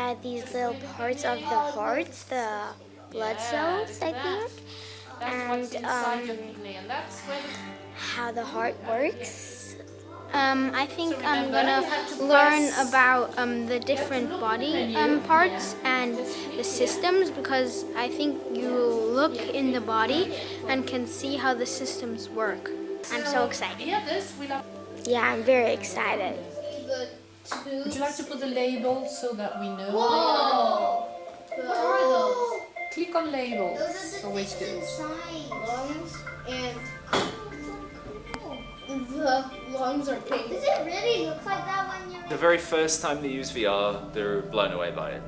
at these little parts of the heart, the blood cells, I think, and how the heart works. I think I'm gonna learn about the different body parts and the systems, because I think you look in the body and can see how the systems work. I'm so excited. Yeah, I'm very excited. Would you like to put the label so that we know? Whoa! What are those? Click on labels. Those are the things inside. Lungs and the lungs are pink. Does it really look like that when you're... The very first time they use VR, they're blown away by it,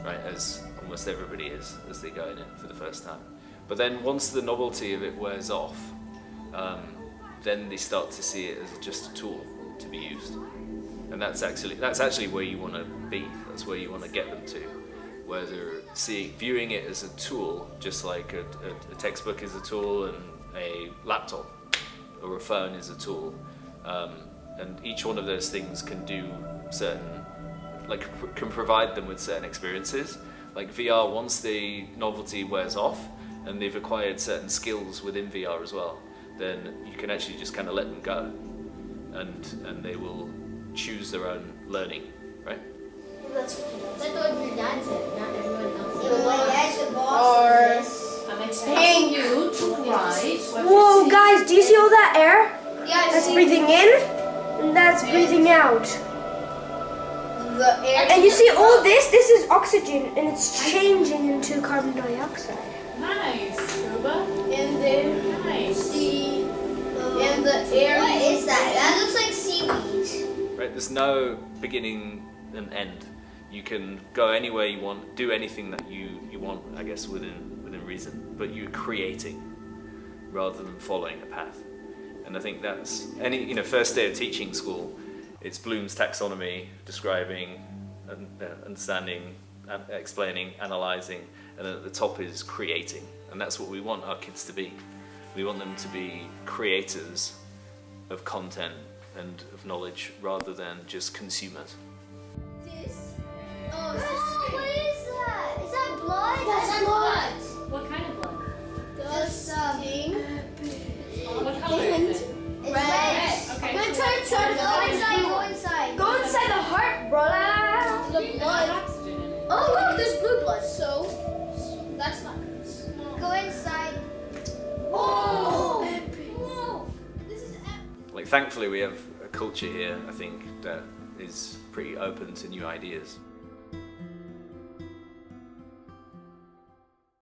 right? As almost everybody is as they go in it for the first time. But then once the novelty of it wears off, then they start to see it as just a tool to be used. And that's actually where you want to be. That's where you want to get them to, where they're viewing it as a tool, just like a textbook is a tool and a laptop or a phone is a tool. And each one of those things can do certain, can provide them with certain experiences. Like VR, once the novelty wears off and they've acquired certain skills within VR as well, then you can actually just kind of let them go, and they will choose their own learning, right? That's what your dad said, not everyone else. My dad's the boss. I'm expecting you to write. Whoa, guys, do you see all that air? Yeah, that's breathing in, and that's breathing out. The air. And you see all this? This is oxygen, and it's changing into carbon dioxide. Nice, Ruba. In there. Nice. See, in the air. What is that? That looks like seaweed. Right, there's no beginning and end. You can go anywhere you want, do anything that you want, I guess, within reason, but you're creating rather than following a path. And I think that's first day of teaching school, it's Bloom's taxonomy, describing, understanding, explaining, analysing, and then at the top is creating. And that's what we want our kids to be. We want them to be creators of content and of knowledge rather than just consumers. This? Oh, what is that? Is that blood? That's blood. What kind of blood? This thing. What color is it? It's red. Okay. I'm gonna try to go inside. Go inside. Go inside the heart, brother. The blood. Oxygen in it. Oh look, there's blue blood. So that's not good. Go inside. Oh! Whoa! This is epic. Thankfully we have a culture here, I think, that is pretty open to new ideas.